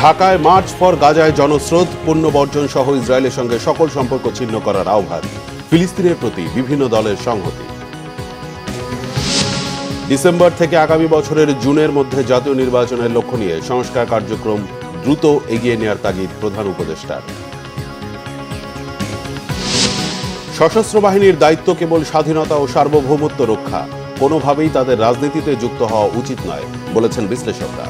ঢাকায় March for গাজায় জনস্রোত, পণ্য বর্জন সহ ইসরায়েলের সঙ্গে সকল সম্পর্ক ছিন্ন করার আহ্বান, ফিলিস্তিনের প্রতি বিভিন্ন দলের সংহতি। ডিসেম্বর থেকে আগামী বছরের জুনের মধ্যে জাতীয় নির্বাচনের লক্ষ্য নিয়ে সংস্কার কার্যক্রম দ্রুত এগিয়ে নেওয়ার তাগিদ প্রধান উপদেষ্টার। সশস্ত্র বাহিনীর দায়িত্ব কেবল স্বাধীনতা ও সার্বভৌমত্ব রক্ষা, কোনোভাবেই তাদের রাজনীতিতে যুক্ত হওয়া উচিত নয় বলেছেন বিশ্লেষকরা।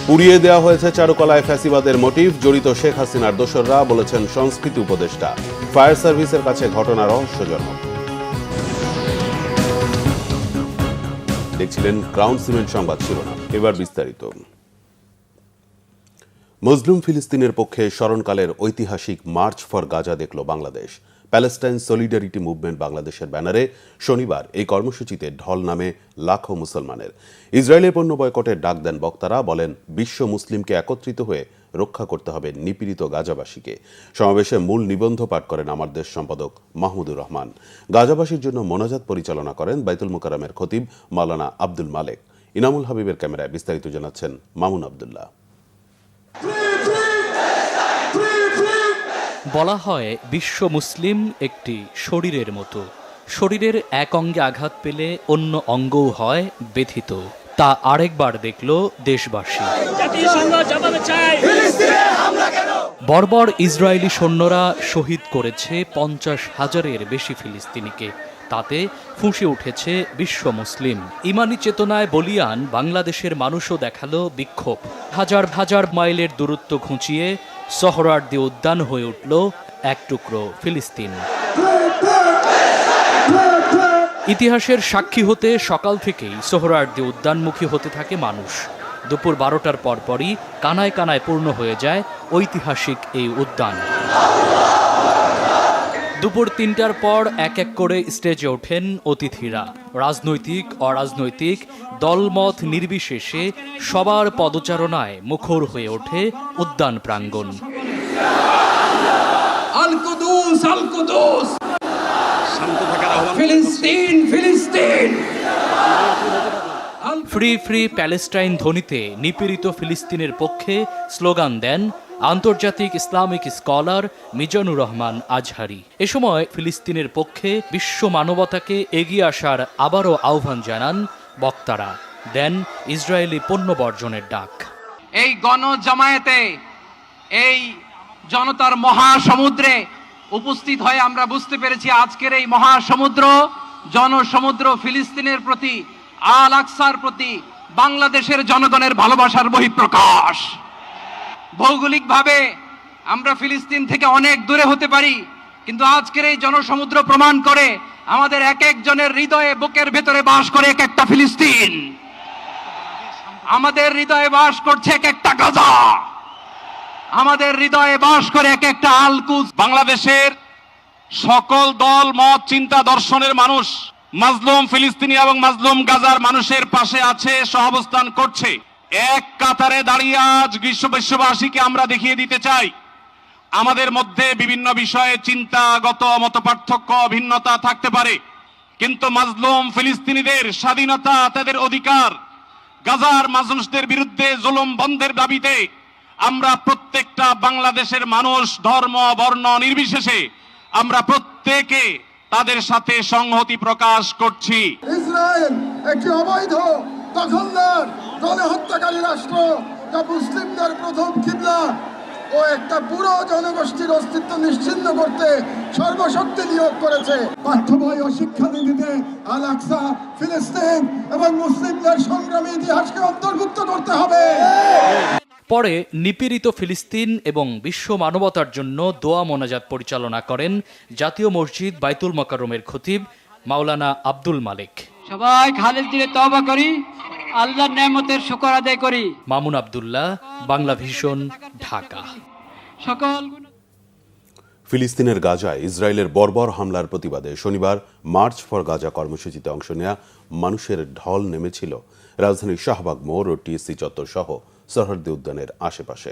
পুড়িয়ে দেওয়া হয়েছে চারুকলায় ফ্যাসিবাদের মোটিভ, জড়িত শেখ হাসিনার দোসররা বলেছেন সংস্কৃতি উপদেষ্টা। ফায়ার সার্ভিসের কাছে ঘটনা রহস্যজনক। দেখছিলেন ক্রাউন সিমেন্ট সংবাদ শিরোনাম, এবার বিস্তারিত। মজলুম ফিলিস্তিনের পক্ষে স্মরণকালের ঐতিহাসিক মার্চ ফর গাজা দেখল বাংলাদেশ। প্যালেস্টাইন সলিডারিটি মুভমেন্ট বাংলাদেশের ব্যানারে শনিবার এই কর্মসূচিতে ঢল নামে লাখো মুসলমানের। ইসরায়েলের পণ্য বয়কটের ডাক দেন বক্তারা, বলেন বিশ্ব মুসলিমকে একত্রিত হয়ে রক্ষা করতে হবে নিপীড়িত গাজাবাসীকে। সমাবেশে মূল নিবন্ধ পাঠ করেন আমার দেশ সম্পাদক মাহমুদুর রহমান। গাজাবাসীর জন্য মোনাজাত পরিচালনা করেন বাইতুল মোকাররমের খতিব মাওলানা আব্দুল মালেক। ইনামুল হাবিবের ক্যামেরায় বিস্তারিত জানাচ্ছেন মামুন আব্দুল্লাহ। বলা হয় বিশ্ব মুসলিম একটি শরীরের মতো, শরীরের এক অঙ্গে আঘাত পেলে অন্য অঙ্গও হয় ব্যথিত। তা আরেকবার দেখল দেশবাসী। বর্বর ইসরায়েলি সৈন্যরা শহীদ করেছে 50,000-এর বেশি ফিলিস্তিনিকে। তাতে ফুঁসে উঠেছে বিশ্ব মুসলিম। ইমানি চেতনায় বলিয়ান বাংলাদেশের মানুষও দেখালো বিক্ষোভ। হাজার হাজার মাইলের দূরত্ব ঘুঁচিয়ে সোহরাওয়ার্দী উদ্যান হয়ে উঠল এক টুকরো ফিলিস্তিন। ইতিহাসের সাক্ষী হতে সকাল থেকেই সোহরাওয়ার্দী উদ্যানমুখী হতে থাকে মানুষ। দুপুর 12টার পরপরই কানায় কানায় পূর্ণ হয়ে যায় ঐতিহাসিক এই উদ্যান। দুপুর 3টার পর এক এক করে স্টেজে ওঠেন অতিথিরা। রাজনৈতিক অরাজনৈতিক দলমত নির্বিশেষে সবার পদচারণায় মুখর হয়ে ওঠে উদ্যান প্রাঙ্গণ। আল কুদুস আল কুদুস, ফিলিস্তিন ফিলিস্তিন। ফ্রি ফ্রি প্যালেস্টাইন ধ্বনিতে নিপীড়িত ফিলিস্তিনের পক্ষে স্লোগান দেন আন্তর্জাতিক ইসলামিক স্কলার মিজানুর রহমান আজহারি। এ সময় ফিলিস্তিনের পক্ষে বিশ্ব মানবতাকে এগিয়ে আসার আবারও আহ্বান জানান বক্তারা, দেন ইসরায়েলি পণ্য বর্জনের ডাক। এই গণজামায়াতে, এই জনতার মহাসমুদ্রে উপস্থিত হয়ে আমরা বুঝতে পেরেছি আজকের এই মহাসমুদ্র, জনসমুদ্র ফিলিস্তিনের প্রতি, আল আকসার প্রতি বাংলাদেশের জনগণের ভালোবাসার বহিঃপ্রকাশ। ভৌগোলিকভাবে আমরা ফিলিস্তিন থেকে অনেক দূরে হতে পারি, কিন্তু আজকের এই জনসমুদ্র প্রমাণ করে আমাদের এক একজনের হৃদয়ে, বুকের ভেতরে বাস করে এক একটা ফিলিস্তিন। আমাদের হৃদয়ে বাস করছে এক একটা গাজা, আমাদের হৃদয়ে বাস করে এক একটা আল কুদস। বাংলাদেশের সকল দল মত চিন্তা দর্শনের মানুষ মাজলুম ফিলিস্তিনি এবং মাজলুম গাজার মানুষের পাশে আছে, সহাবস্থান করছে। এক কাতারে দাঁড়িয়ে আজ বিশ্ববাসীকে আমরা দেখিয়ে দিতে চাই আমাদের মধ্যে বিভিন্ন বিষয়ে চিন্তাগত মতপার্থক্য ভিন্নতা থাকতে পারে, কিন্তু মাজলুম ফিলিস্তিনিদের স্বাধীনতা, তাদের অধিকার, গাজার মানুষদের বিরুদ্ধে জুলুম বন্ধের দাবিতে আমরা প্রত্যেকটা বাংলাদেশের মানুষ ধর্ম বর্ণ নির্বিশেষে আমরা প্রত্যেকে তাদের সাথে সংহতি প্রকাশ করছি। ইসরায়েল একটি অবৈধ দখলদার গণহত্যাকারী রাষ্ট্র, যা মুসলিমদের প্রথম কিবলা ও একটা পুরো জনগোষ্ঠীর অস্তিত্ব নিশ্চিহ্ন করতে সর্বশক্তি নিয়োগ করেছে। পাঠ্য বই ও শিক্ষানীতিতে আল আকসা, ফিলিস্তিন এবং মুসলিমদের সংগ্রামী ইতিহাসকে অন্তর্ভুক্ত করতে হবে। পরে নিপীড়িত ফিলিস্তিন এবং বিশ্ব মানবতার জন্য দোয়া মোনাজাত পরিচালনা করেন জাতীয় মসজিদ বাইতুল মোকাররমের খতিব মাওলানা আব্দুল মালেক। সবাই খালেদ দিলে তওবা করি, আল্লাহর নেয়ামতের শুকর আদায় করি। মামুন আব্দুল্লাহ, বাংলা ভিশন, ঢাকা। সকল ফিলিস্তিনের গাজায় ইসরায়েলের বর্বর হামলার প্রতিবাদে শনিবার মার্চ ফর গাজা কর্মসূচিতে অংশ নেয়া মানুষের ঢল নেমেছিল রাজধানীর শাহবাগ মোড় ও টিএসসি চত্বর সহ সোহরাওয়ার্দী উদ্যানের আশেপাশে।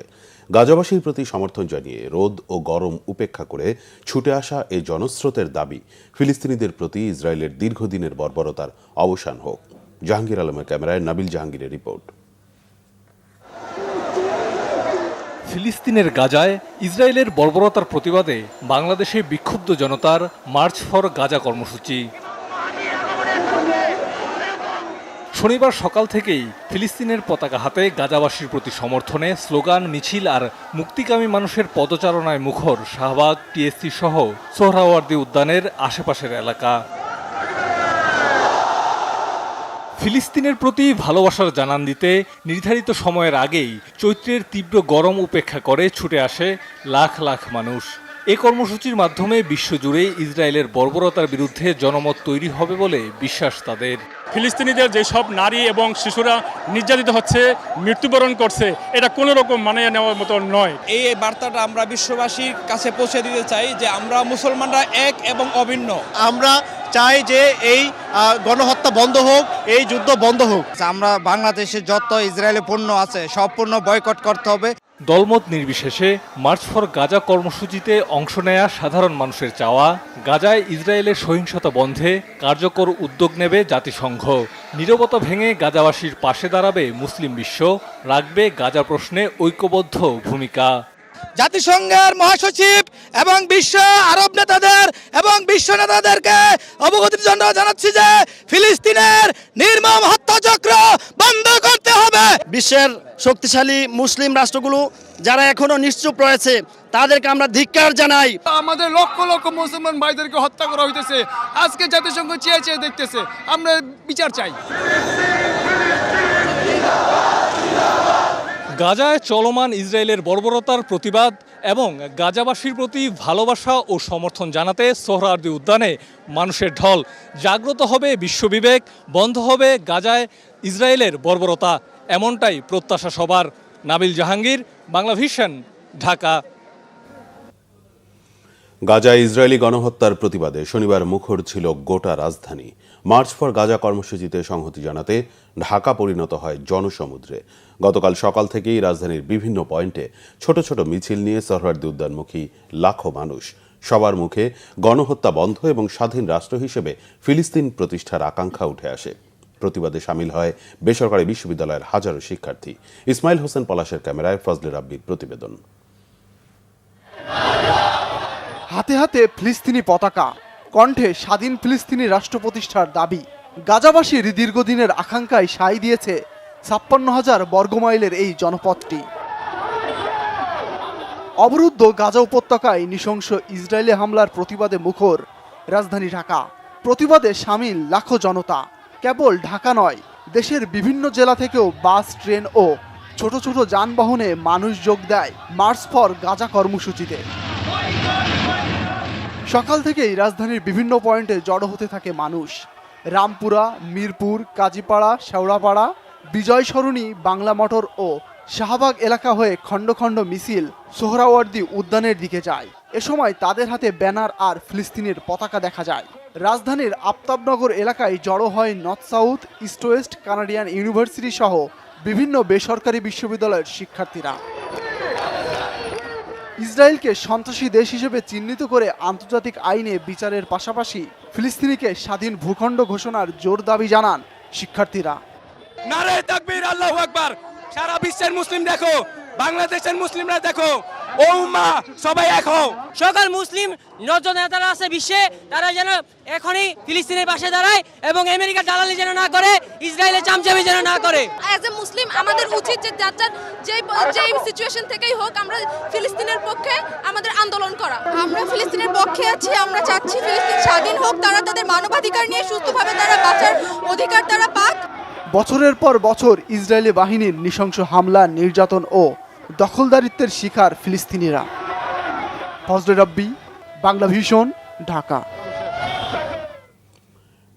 গাজাবাসীর প্রতি সমর্থন জানিয়ে রোদ ও গরম উপেক্ষা করে ছুটে আসা এই জনস্রোতের দাবি ফিলিস্তিনিদের প্রতি ইসরায়েলের দীর্ঘদিনের বর্বরতার অবসান হোক। জাহাঙ্গীর আলমের ক্যামেরায় নাবিল জাহাঙ্গীরের রিপোর্ট। ফিলিস্তিনের গাজায় ইসরায়েলের বর্বরতার প্রতিবাদে বাংলাদেশে বিক্ষুব্ধ জনতার মার্চ ফর গাজা কর্মসূচি। শনিবার সকাল থেকেই ফিলিস্তিনের পতাকা হাতে গাজাবাসীর প্রতি সমর্থনে স্লোগান, মিছিল আর মুক্তিকামী মানুষের পদচারণায় মুখর শাহবাগ, টিএসসি সহ সোহরাওয়ার্দী উদ্যানের আশেপাশের এলাকা। ফিলিস্তিনের প্রতি ভালোবাসার জানান দিতে নির্ধারিত সময়ের আগেই চৈত্রের তীব্র গরম উপেক্ষা করে ছুটে আসে লাখ লাখ মানুষ। এ কর্মসূচির মাধ্যমে বিশ্বজুড়ে ইসরায়েলের বর্বরতার বিরুদ্ধে জনমত তৈরি হবে বলে বিশ্বাস তাদের। ফিলিস্তিনিদের যেসব নারী এবং শিশুরা নির্যাতিত হচ্ছে, মৃত্যুবরণ করছে, এটা কোনো রকম মানিয়ে নেওয়ার মতো নয়। এই বার্তাটা আমরা বিশ্ববাসীর কাছে পৌঁছে দিতে চাই যে আমরা মুসলমানরা এক এবং অভিন্ন। আমরা চাই যে এই গণহত্যা বন্ধ হোক, এই যুদ্ধ বন্ধ হোক। আমরা বাংলাদেশে যত ইসরায়েলি পণ্য আছে সব পণ্য বয়কট করতে হবে। দলমত নির্বিশেষে মার্চ ফর গাজা কর্মসূচিতে অংশ নেয়া সাধারণ মানুষের চাওয়া, গাজায় ইসরায়েলের সহিংসতা বন্ধে কার্যকর উদ্যোগ নেবে জাতিসংঘ, নীরবতা ভেঙে গাজাবাসীর পাশে দাঁড়াবে মুসলিম বিশ্ব, রাখবে গাজা প্রশ্নে ঐক্যবদ্ধ ভূমিকা। জাতিসংঘের মহাসচিব এবং বিশ্ব আরব নেতাদের এবং বিশ্ব নেতাদেরকে অবগতির জন্য জানাচ্ছি যে ফিলিস্তিনের নির্মম হত্যাচক্র বন্ধ করতে হবে। বিশ্বের শক্তিশালী মুসলিম রাষ্ট্রগুলো যারা এখনো নিশ্চুপ রয়েছে তাদেরকে আমরা ধিক্কার জানাই। আমাদের লক্ষ লক্ষ মুসলমান ভাইদেরকে হত্যা করা হইতেছে, আজকে জাতিসংঘ চেয়ে চেয়ে দেখতেছে, আমরা বিচার চাই। গাজায় চলমান ইসরায়েলের বর্বরতার প্রতিবাদ এবং গাজাবাসীর প্রতি ভালোবাসা ও সমর্থন জানাতে সোহরাওয়ার্দী উদ্যানে মানুষের ঢল। জাগ্রত হবে বিশ্ববিবেক, বন্ধ হবে গাজায় ইসরায়েলের বর্বরতা, এমনটাই প্রত্যাশা সবার। নাবিল জাহাঙ্গীর, বাংলা ভিশন, ঢাকা। গাজায় ইসরায়েলি গণহত্যার প্রতিবাদে শনিবার মুখর ছিল গোটা রাজধানী। মার্চ ফর গাজা কর্মসূচিতে সংহতি জানাতে ঢাকা পরিণত হয় জনসমুদ্রে। গতকাল সকাল থেকেই রাজধানীর বিভিন্ন পয়েন্টে ছোট ছোট মিছিল নিয়ে সোহরাওয়ার্দী উদ্যানমুখী লাখো মানুষ। সবার মুখে গণহত্যা বন্ধ এবং স্বাধীন রাষ্ট্র হিসেবে ফিলিস্তিন প্রতিষ্ঠার আকাঙ্ক্ষা উঠে আসে। প্রতিবাদে সামিল হয় বেসরকারি বিশ্ববিদ্যালয়ের হাজারো শিক্ষার্থী। ইসমাইল হোসেন পলাশের ক্যামেরায় ফজলে রাব্বির প্রতিবেদন। হাতে হাতে ফিলিস্তিনি পতাকা, কণ্ঠে স্বাধীন ফিলিস্তিনি রাষ্ট্র প্রতিষ্ঠার দাবি। গাজাবাসীর দীর্ঘদিনের আকাঙ্ক্ষায় সায় দিয়েছে ৫৬,০০০ বর্গমাইলের এই জনপদটি। অবরুদ্ধ গাজা উপত্যকায় নৃশংস ইসরায়েলি হামলার প্রতিবাদে মুখর রাজধানী ঢাকা। প্রতিবাদে সামিল লাখো জনতা। কেবল ঢাকা নয়, দেশের বিভিন্ন জেলা থেকেও বাস, ট্রেন ও ছোট ছোট যানবাহনে মানুষ যোগ দেয় মার্চ ফর গাজা কর্মসূচিতে। সকাল থেকেই রাজধানীর বিভিন্ন পয়েন্টে জড়ো হতে থাকে মানুষ। রামপুরা, মিরপুর, কাজীপাড়া, শেওড়াপাড়া, বিজয় সরণি, বাংলা মোটর ও শাহবাগ এলাকা হয়ে খণ্ড খণ্ড মিছিল সোহরাওয়ার্দী উদ্যানের দিকে যায়। এ সময় তাদের হাতে ব্যানার আর ফিলিস্তিনের পতাকা দেখা যায়। রাজধানীর আফতাবনগর এলাকায় জড়ো হয় north south, east West, Canadian university সহ বিভিন্ন বেসরকারি বিশ্ববিদ্যালয়ের শিক্ষার্থীরা। ইসরায়েলকে সন্ত্রাসী দেশ হিসেবে চিহ্নিত করে আন্তর্জাতিক আইনে বিচারের পাশাপাশি ফিলিস্তিনিকে স্বাধীন ভূখণ্ড ঘোষণার জোর দাবি জানান শিক্ষার্থীরা। নারে তাকবীর, আল্লাহু আকবার। সারা বিশ্বের মুসলিম দেখো, বাংলাদেশের মুসলিমরা দেখো, ও উম্মাহ সবাই এক হও। সকল মুসলিম নজন নেতারা আছে বিশ্বে, তারা যেন এখনই ফিলিস্তিনের পাশে দাঁড়ায় এবং আমেরিকা দালালি যেন না করে, ইসরায়েলের চামচামি যেন না করে। অ্যাজ এ মুসলিম আমাদের উচিত যে যেই সিচুয়েশন থেকেই হোক আমরা ফিলিস্তিনের পক্ষে আমাদের আন্দোলন করা। আমরা ফিলিস্তিনের পক্ষে আছি, আমরা চাচ্ছি ফিলিস্তিন স্বাধীন হোক, তারা তাদের মানবাধিকার নিয়ে সুস্থভাবে তারা বাঁচার অধিকার তারা পাক। বছরের পর বছর ইসরায়েলি বাহিনীর নৃশংস হামলা, নির্যাতন ও দখলদারিত্বের শিকার ফিলিস্তিনিরা। ফজলে রাব্বি, বাংলা ভিশন, ঢাকা।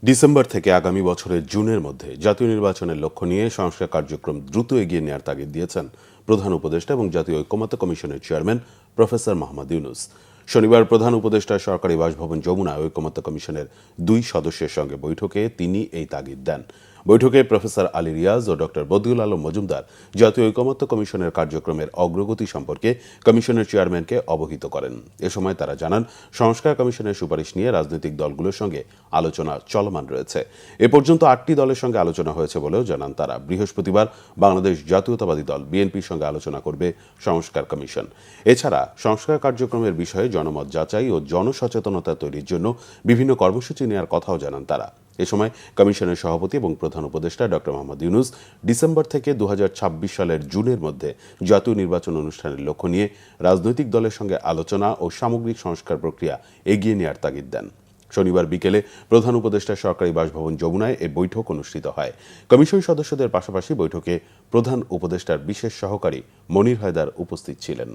ডিসেম্বর থেকে আগামী বছরের জুনের মধ্যে জাতীয় নির্বাচনের লক্ষ্য নিয়ে সংস্কার কার্যক্রম দ্রুত এগিয়ে নেওয়ার তাগিদ দিয়েছেন প্রধান উপদেষ্টা এবং জাতীয় ঐকমত্য কমিশনের চেয়ারম্যান প্রফেসর মোহাম্মদ ইউনূস। শনিবার প্রধান উপদেষ্টা সরকারি বাসভবন যমুনায় ঐকমত্য কমিশনের 2 সদস্যের সঙ্গে বৈঠকে তিনি এই তাগিদ দেন। বৈঠকে প্রফেসর আলী রিয়াজ ও ডক্টর বদিউল আলম মজুমদার জাতীয় ঐকমত্য কমিশনের কার্যক্রমের অগ্রগতি সম্পর্কে কমিশনের চেয়ারম্যানকে অবহিত করেন। এ সময় তারা জানান, সংস্কার কমিশনের সুপারিশ নিয়ে রাজনৈতিক দলগুলোর সঙ্গে আলোচনা চলমান রয়েছে। এ পর্যন্ত 8টি দলের সঙ্গে আলোচনা হয়েছে বলেও জানান তারা। বৃহস্পতিবার বাংলাদেশ জাতীয়তাবাদী দল বিএনপির সঙ্গে আলোচনা করবে সংস্কার কমিশন। এছাড়া সংস্কার কার্যক্রমের বিষয়ে জনমত যাচাই ও জনসচেতনতা তৈরির জন্য বিভিন্ন কর্মসূচি নেওয়ার কথাও জানান তারা। এ সময় কমিশনের সভাপতি এবং প্রধান উপদেষ্টা ডক্টর মোহাম্মদ ইউনূস ডিসেম্বর থেকে 2026 সালের জুনের মধ্যে জাতীয় নির্বাচন অনুষ্ঠানের লক্ষ্য নিয়ে রাজনৈতিক দলের সঙ্গে আলোচনা ও সামগ্রিক সংস্কার প্রক্রিয়া এগিয়ে নেওয়ার তাগিদ দেন। শনিবার বিকেলে প্রধান উপদেষ্টার সরকারি বাসভবন যমুনায় এ বৈঠক অনুষ্ঠিত হয়। কমিশন সদস্যদের পাশাপাশি বৈঠকে প্রধান উপদেষ্টার বিশেষ সহকারী মনির হায়দার উপস্থিত ছিলেন।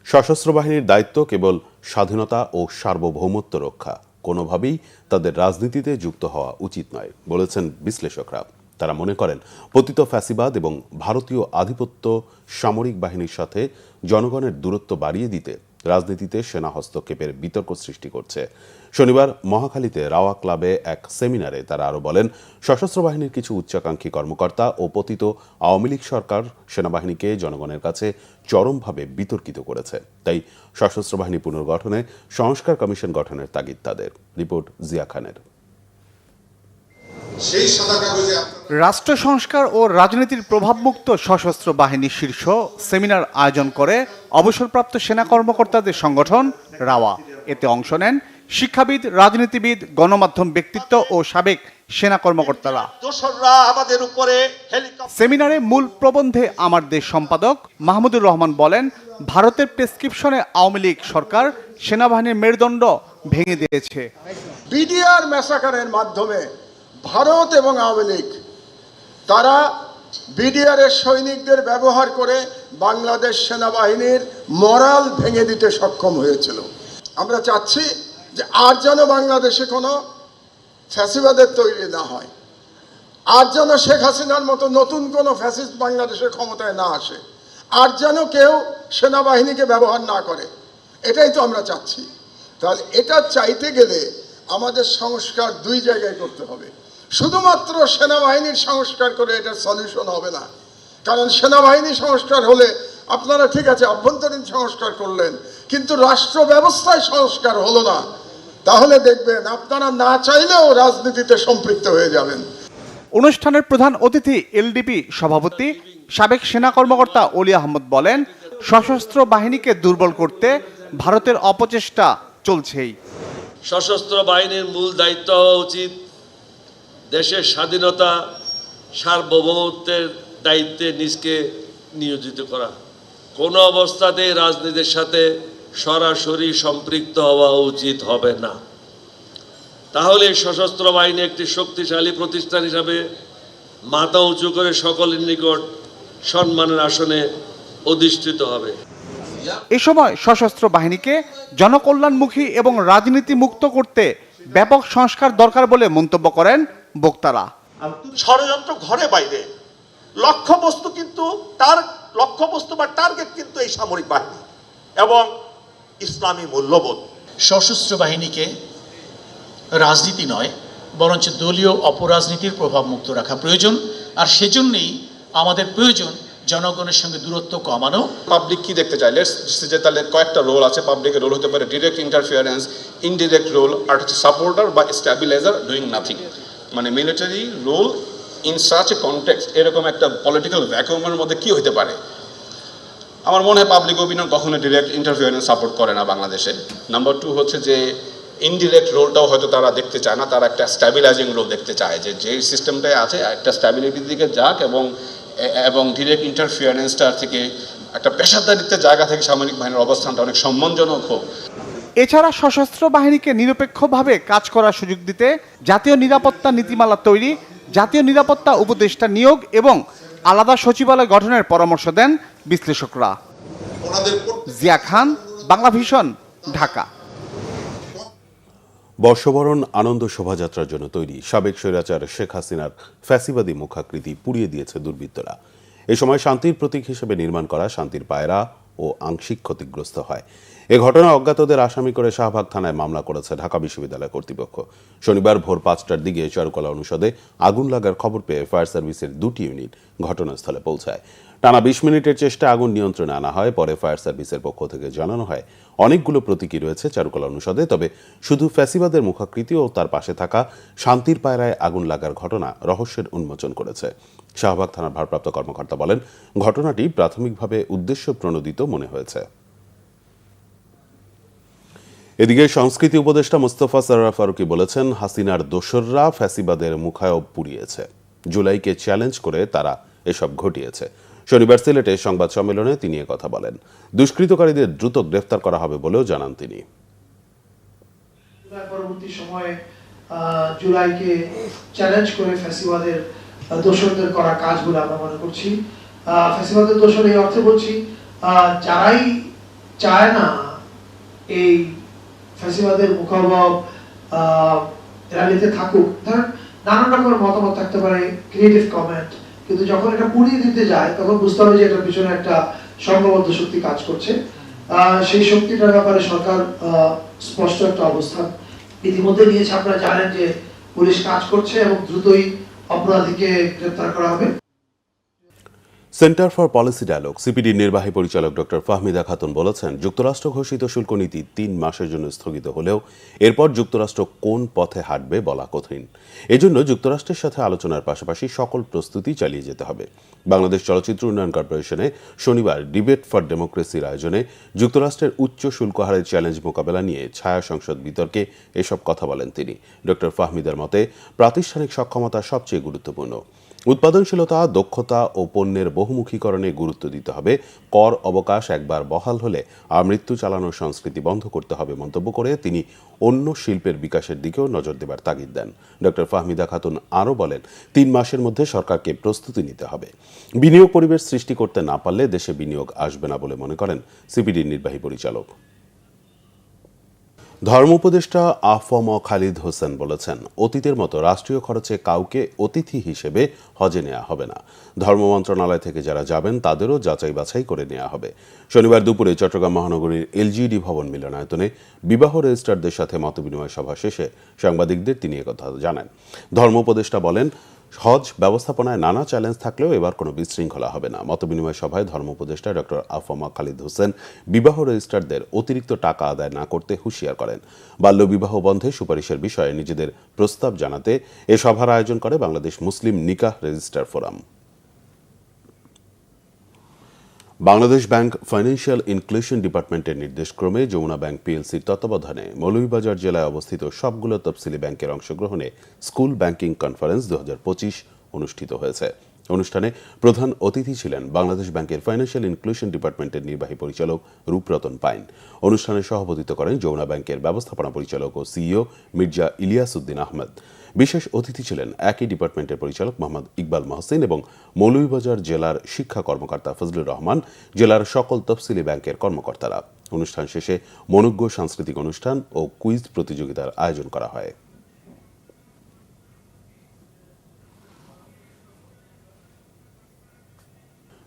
সশস্ত্র বাহিনীর দায়িত্ব কেবল স্বাধীনতা ও সার্বভৌমত্ব রক্ষা, কোনোভাবেই তাদের রাজনীতিতে যুক্ত হওয়া উচিত নয় বলেছেন বিশ্লেষকরা। তারা মনে করেন, পতিত ফ্যাসিবাদ এবং ভারতীয় আধিপত্য সামরিক বাহিনীর সাথে জনগণের দূরত্ব বাড়িয়ে দিতে রাজনীতিতে সেনা হস্তক্ষেপের বিতর্ক সৃষ্টি করছে। শনিবার মহাখালীতে রাওয়া ক্লাবে এক সেমিনারে তারা আরও বলেন, সশস্ত্র বাহিনীর কিছু উচ্চাকাঙ্ক্ষী কর্মকর্তা ও পতিত আওয়ামী লীগ সরকার সেনাবাহিনীকে জনগণের কাছে চরমভাবে বিতর্কিত করেছে। তাই সশস্ত্র বাহিনী পুনর্গঠনে সংস্কার কমিশন গঠনের তাগিদ তাদের। রিপোর্ট জিয়া খানের। রাষ্ট্র সংস্কার ও রাজনীতির প্রভাবমুক্ত সশস্ত্র বাহিনী শীর্ষ সেমিনার আয়োজন করে অবসরপ্রাপ্ত সেনা কর্মকর্তাদের সংগঠন রাওয়া। এতে অংশ নেন শিক্ষাবিদ, রাজনীতিবিদ, গণমাধ্যম ব্যক্তিত্ব ও সাবেক সেনা কর্মকর্তারা। সেমিনারে মূল প্রবন্ধে আমার দেশ সম্পাদক মাহমুদুর রহমান বলেন, ভারতের প্রেসক্রিপশনে আওয়ামী লীগ সরকার সেনাবাহিনীর মেরুদণ্ড ভেঙে দিয়েছে। বিডিআর ম্যাসাকারের মাধ্যমে ভারত এবং আওয়ামী লীগ তারা বিডিআর এর সৈনিকদের ব্যবহার করে বাংলাদেশ সেনাবাহিনীর মরাল ভেঙে দিতে সক্ষম হয়েছিল। আমরা চাচ্ছি যে আর যেন বাংলাদেশে কোনো ফ্যাসিবাদের তৈরি না হয়, আর যেন শেখ হাসিনার মতো নতুন কোনো ফ্যাসিস্ট বাংলাদেশের ক্ষমতায় না আসে, আর যেন কেউ সেনাবাহিনীকে ব্যবহার না করে। এটাই তো আমরা চাচ্ছি। তাহলে এটা চাইতে গেলে আমাদের সংস্কার দুই জায়গায় করতে হবে। শুধুমাত্র সেনাবাহিনীর সংস্কার করে এটার সলিউশন হবে না, কারণ সেনাবাহিনী সংস্কার হলে আপনারা ঠিক আছে আভ্যন্তরীণ সংস্কার করলেন, কিন্তু রাষ্ট্র ব্যবস্থায় সংস্কার হলো না। তাহলে দেখবেন আপনারা না চাইলেও রাজনীতিতে সম্পৃক্ত হয়ে যাবেন। অনুষ্ঠানের প্রধান অতিথি এলডিপি সভাপতি সাবেক সেনা কর্মকর্তা অলি আহমদ বলেন, সশস্ত্র বাহিনীকে দুর্বল করতে ভারতের অপচেষ্টা চলছেই। সশস্ত্র বাহিনীর মূল দায়িত্ব হওয়া উচিত দেশের স্বাধীনতা, সার্বভৌমত্বের দায়িত্বে নিজকে নিয়োজিত করা। কোনো অবস্থাতেই রাজনীতির সাথে সরাসরি সম্পৃক্ত হওয়া উচিত হবে না। তাহলে সশস্ত্র বাহিনী একটি শক্তিশালী প্রতিষ্ঠান হিসাবে মাথা উঁচু করে সকলের নিকট সম্মানের আসনে অধিষ্ঠিত হবে। এ সময় সশস্ত্র বাহিনীকে জনকল্যাণমুখী এবং রাজনীতি মুক্ত করতে ব্যাপক সংস্কার দরকার বলে মন্তব্য করেন বক্তারা। ষড়যন্ত্র ঘরে বাইরে লক্ষ্যবস্তু কিন্তু তার লক্ষ্যবস্তু বা টার্গেট কিন্তু এই সামরিক বাহিনী এবং ইসলামী মূল্যবোধ। সশস্ত্র বাহিনীকে রাজনীতি নয় বরঞ্চ দলীয় অপরাজনীতির প্রভাব মুক্ত রাখা প্রয়োজন। আর সেজন্যই আমাদের প্রয়োজন জনগণের সঙ্গে দূরত্ব কমানো। পাবলিক কি দেখতে চায়, যে তাহলে কয়েকটা রোল আছে। পাবলিকের রোল হতে পারে ডিরেক্ট ইন্টারফিয়ারেন্স, ইনডিরেক্ট রোল, আর হচ্ছে সাপোর্টার বা স্ট্যাবিলাইজার, ডুইং নাথিং। মানে military role in such a context, এরকম একটা পলিটিক্যাল ভ্যাকুয়ামের মধ্যে কি হতে পারে? আমার মনে হয় পাবলিক ওপিনিয়ন কখনো ডিরেক্ট ইন্টারফিয়ারেন্স সাপোর্ট করে না বাংলাদেশে। নাম্বার 2 হচ্ছে যে ইনডিরেক্ট রোলটাও হয়তো তারা দেখতে চায় না, তারা একটা স্ট্যাবিলাইজিং রোল দেখতে চায়, যে সিস্টেমটাই আছে একটা স্ট্যাবিলিটির দিকে যাক এবং ডিরেক্ট ইন্টারফিয়ারেন্সটার থেকে একটা পেশাদারিত্বের জায়গা থেকে সামরিক বাহিনীর অবস্থানটা অনেক সম্মানজনক হোক। এছাড়া সশস্ত্র বাহিনীকে নিরপেক্ষভাবে কাজ করার সুযোগ দিতে জাতীয় নিরাপত্তা নীতিমালা তৈরি, জাতীয় নিরাপত্তা উপদেষ্টা নিয়োগ এবং আলাদা সচিবালয় গঠনের পরামর্শ দেন বিশ্লেষকরা। জিয়া খান, বাংলাভিশন, ঢাকা। বর্ষবরণ আনন্দ শোভাযাত্রার জন্য তৈরি সাবেক স্বৈরাচার শেখ হাসিনার ফ্যাসিবাদী মুখাকৃতি পুড়িয়ে দিয়েছে দুর্বৃত্তরা। এ সময় শান্তির প্রতীক হিসেবে নির্মাণ করা শান্তির পায়রা ও আংশিক ক্ষতিগ্রস্ত হয়। এ ঘটনায় অজ্ঞাতদের আসামি করে শাহবাগ থানায় মামলা করেছে ঢাকা বিশ্ববিদ্যালয় কর্তৃপক্ষ। শনিবার ভোর ৫টার দিকে চারুকলা অনুষদে আগুন লাগার খবর পেয়ে ফায়ার সার্ভিসের ২টি ইউনিট ঘটনাস্থলে পৌঁছায়। টানা ২০ মিনিটের চেষ্টায় আগুন নিয়ন্ত্রণে আনা হয়। পরে ফায়ার সার্ভিসের পক্ষ থেকে জানানো হয় অনেকগুলো প্রতীকী রয়েছে চারুকলা অনুষদে, তবে শুধু ফ্যাসিবাদের মুখাকৃতি ও তার পাশে থাকা শান্তির পায়রায় আগুন লাগার ঘটনা রহস্যের উন্মোচন করেছে। শাহবাগ থানার ভারপ্রাপ্ত কর্মকর্তা বলেন, ঘটনাটি প্রাথমিকভাবে উদ্দেশ্য প্রণোদিত মনে হয়েছে। এদিকে সংস্কৃতি উপদেষ্টা মোস্তফা সরোয়ার ফারুকী বলেছেন, হাসিনার দোসররা ফ্যাসিবাদের মুখায়ব পুড়িয়েছে। জুলাইকে চ্যালেঞ্জ করে তারা এসব ঘটিয়েছে। শনিবার সিলেটে সংবাদ সম্মেলনে তিনি কথা বলেন। দুষ্কৃতকারীদের দ্রুত গ্রেফতার করা হবে বলেও জানান তিনি। পরবর্তী সময়ে জুলাইকে চ্যালেঞ্জ করে ফ্যাসিবাদের দোসরদের করা কাজগুলো আমরা মনে করছি। ফ্যাসিবাদের দোসর এই অর্থে বলছি, যারাই চায় না এই ফ্যাসিবাদের মুখাবব র্যালিতে থাকুক, ধরেন নানান রকমের মতামত থাকতে পারে, ক্রিয়েটিভ কমেন্ট, কিন্তু যখন এটা পুড়িয়ে দিতে যায় তখন বুঝতে হবে যে এটার পিছনে একটা সংঘবদ্ধ শক্তি কাজ করছে। সেই শক্তিটার ব্যাপারে সরকার স্পষ্ট একটা অবস্থান ইতিমধ্যে নিয়েছে। আপনারা জানেন যে পুলিশ কাজ করছে এবং দ্রুতই অপরাধীকে গ্রেফতার করা হবে। সেন্টার ফর পলিসি ডায়ালগ সিপিডির নির্বাহী পরিচালক ডক্টর ফাহমিদা খাতুন বলেছেন, যুক্তরাষ্ট্র ঘোষিত শুল্ক নীতি ৩ মাসের জন্য স্থগিত হলেও এরপর যুক্তরাষ্ট্র কোন পথে হাঁটবে বলা কঠিন। এজন্য যুক্তরাষ্ট্রের সাথে আলোচনার পাশাপাশি সকল প্রস্তুতি চালিয়ে যেতে হবে। বাংলাদেশ চলচ্চিত্র উন্নয়ন কর্পোরেশনে শনিবার ডিবেট ফর ডেমোক্রেসির আয়োজনে যুক্তরাষ্ট্রের উচ্চ শুল্ক হারের চ্যালেঞ্জ মোকাবেলা নিয়ে ছায়া সংসদ বিতর্কে এসব কথা বলেন তিনি। ডক্টর ফাহমিদার মতে, প্রাতিষ্ঠানিক সক্ষমতা সবচেয়ে গুরুত্বপূর্ণ। উৎপাদনশীলতা, দক্ষতা ও পণ্যের বহুমুখীকরণে গুরুত্ব দিতে হবে। কর অবকাশ একবার বহাল হলে আমৃত্যু চালানোর সংস্কৃতি বন্ধ করতে হবে মন্তব্য করে তিনি অন্য শিল্পের বিকাশের দিকেও নজর দেবার তাগিদ দেন। ডক্টর ফাহমিদা খাতুন আরও বলেন, ৩ মাসের মধ্যে সরকারকে প্রস্তুতি নিতে হবে। বিনিয়োগ পরিবেশ সৃষ্টি করতে না পারলে দেশে বিনিয়োগ আসবে না বলে মনে করেন সিপিডির নির্বাহী পরিচালক। ধর্ম উপদেষ্টা আফম খালিদ হোসেন বলেছেন, অতীতের মতো রাষ্ট্রীয় খরচে কাউকে অতিথি হিসেবে হজে নেওয়া হবে না। ধর্ম মন্ত্রণালয় থেকে যারা যাবেন তাদেরও যাচাই বাছাই করে নেওয়া হবে। শনিবার দুপুরে চট্টগ্রাম মহানগরীর এলজিইডি ভবন মিলনায়তনে বিবাহ রেজিস্ট্রারদের সাথে মতবিনিময় সভা শেষে সাংবাদিকদের তিনি একথা জানান। ধর্ম উপদেষ্টা বলেন, হজ ব্যবস্থাপনায় নানা চ্যালেঞ্জ থাকলেও এবার কোনো বিশৃঙ্খলা হবে না। মতবিনিময় সভায় ধর্ম উপদেষ্টা ডক্টর আফম খালিদ হোসেন বিবাহ রেজিস্ট্রারদের অতিরিক্ত টাকা আদায় না করতে হুঁশিয়ার করেন। বাল্যবিবাহ বন্ধে সুপারিশের বিষয়ে নিজেদের প্রস্তাব জানাতে এ সভার আয়োজন করে বাংলাদেশ মুসলিম নিকাহ registrar forum. Bangladesh bank financial inclusion ডিপার্টমেন্টের নির্দেশক্রমে যমুনা ব্যাংক পিএলসির তত্ত্বাবধানে মৌলভীবাজার জেলায় অবস্থিত সবগুলো তফসিলি ব্যাংকের অংশগ্রহণে স্কুল ব্যাংকিং কনফারেন্স 2025 অনুষ্ঠিত হয়েছে। অনুষ্ঠানে প্রধান অতিথি ছিলেন বাংলাদেশ ব্যাংকের ফাইন্যান্সিয়াল ইনক্লুশন ডিপার্টমেন্টের নির্বাহী পরিচালক রূপরতন পাইন। অনুষ্ঠানে সভাপতিত্ব করেন যমুনা ব্যাংকের ব্যবস্থাপনা পরিচালক ও সিইও মির্জা ইলিয়াস উদ্দিন আহমেদ। বিশেষ অতিথি ছিলেন একই ডিপার্টমেন্টের পরিচালক মোহাম্মদ ইকবাল মহসিন এবং মৌলভীবাজার জেলার শিক্ষা কর্মকর্তা ফজলুর রহমান, জেলার সকল তফসিলি ব্যাংকের কর্মকর্তারা। অনুষ্ঠান শেষে মনোজ্ঞ সাংস্কৃতিক অনুষ্ঠান ও কুইজ প্রতিযোগিতার আয়োজন করা হয়।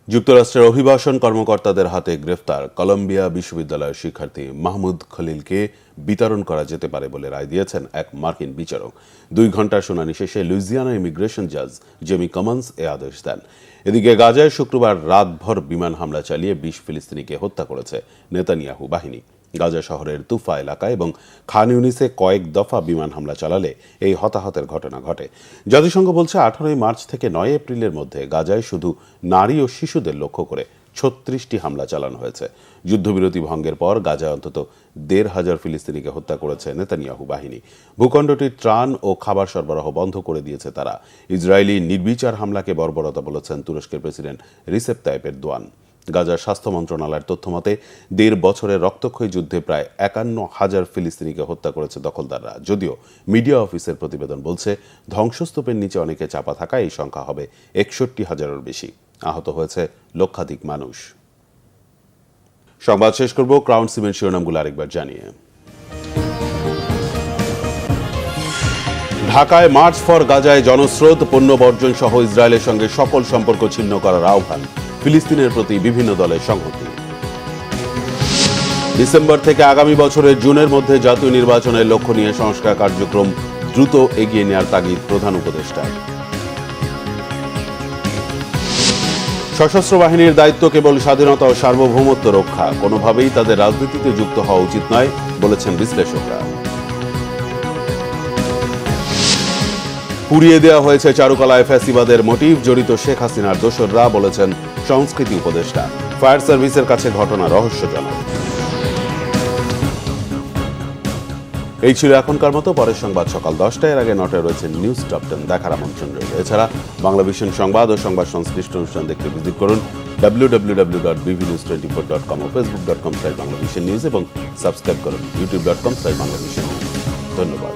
যুক্তরাষ্ট্রের অভিবাসন কর্মকর্তাদের হাতে গ্রেফতার কলম্বিয়া বিশ্ববিদ্যালয়ের শিক্ষার্থী মাহমুদ খলিলকে বিতরণ করা যেতে পারে বলে রায় দিয়েছেন এক মার্কিন বিচারক। 2 ঘণ্টার শুনানি শেষে লুইজিয়ানা ইমিগ্রেশন জাজ জেমি কমন্স এ আদেশ দেন। এদিকে গাজায় শুক্রবার রাতভর বিমান হামলা চালিয়ে 20 ফিলিস্তিনিকে হত্যা করেছে নেতানিয়াহু বাহিনী। গাজা শহরের তুফা এলাকায় এবং খান ইউনিসে কয়েক দফা বিমান হামলা চালালে এই হতাহতের ঘটনা ঘটে। জাতিসংঘ বলছে 18 মার্চ থেকে 9 এপ্রিলের মধ্যে গাজায় শুধু নারী ও শিশুদের লক্ষ্য করে 36টি হামলা চালানো হয়েছে। যুদ্ধবিরতি ভঙ্গের পর গাজায় অন্তত 1,500 ফিলিস্তিনিকে হত্যা করেছে নেতানিয়াহু বাহিনী। ভূখণ্ডটির ত্রাণ ও খাবার সরবরাহ বন্ধ করে দিয়েছে তারা। ইসরায়েলি নির্বিচার হামলাকে বর্বরতা বলেছেন তুরস্কের প্রেসিডেন্ট রিসেপ তাইপ এরদোয়ান। গাজার স্বাস্থ্য মন্ত্রণালয়ের তথ্যমতে 1.5 বছরের রক্তক্ষয়ী যুদ্ধে প্রায় 51,000 ফিলিস্তিনিকে হত্যা করেছে দখলদাররা। যদিও মিডিয়া অফিসের প্রতিবেদন বলছে ধ্বংসস্তূপের নিচে অনেকে চাপা থাকায় এই সংখ্যা হবে 61,000-এর বেশি। আহত হয়েছে লক্ষাধিক মানুষ। সংবাদ শেষ করব ক্রাউন সিমেন্ট শিরোনামগুলো আরেকবার জানিয়ে। ঢাকায় মার্চ ফর গাজায় জনস্রোত, পণ্য বর্জন সহ ইসরায়েলের সঙ্গে সকল সম্পর্ক ছিন্ন করার আহ্বান। ফিলিস্তিনের প্রতি বিভিন্ন দলের সংহতি। ডিসেম্বর থেকে আগামী বছরের জুনের মধ্যে জাতীয় নির্বাচনের লক্ষ্য নিয়ে সংস্কার কার্যক্রম দ্রুত এগিয়ে নেওয়ার তাগিদ প্রধান উপদেষ্টা। সশস্ত্র বাহিনীর দায়িত্ব কেবল স্বাধীনতা ও সার্বভৌমত্ব রক্ষা, কোনোভাবেই তাদের রাজনীতিতে যুক্ত হওয়া উচিত নয় বলেছেন বিশ্লেষকরা। পুড়িয়ে দেওয়া হয়েছে চারুকলায় ফ্যাসিবাদের মোটিভ, জড়িত শেখ হাসিনার দোসররা বলেছেন সংস্কৃতি উপদেষ্টা। ফায়ার সার্ভিসের কাছে ঘটনা রহস্যজনক। এই ছিল এখনকার মতো। পরের সংবাদ সকাল 10টায়, এর আগে 9টায় রয়েছে নিউজ টপ 10 দেখার আমন্ত্রণ রইল। এছাড়া বাংলা ভিশন সংবাদ ও সংবাদ সংশ্লিষ্ট অনুষ্ঠান দেখতে ভিজিট করুন www.bvnews24.com ও facebook.com/banglavishnnews এবং সাবস্ক্রাইব করুন youtube.com/banglavishnnews। ধন্যবাদ।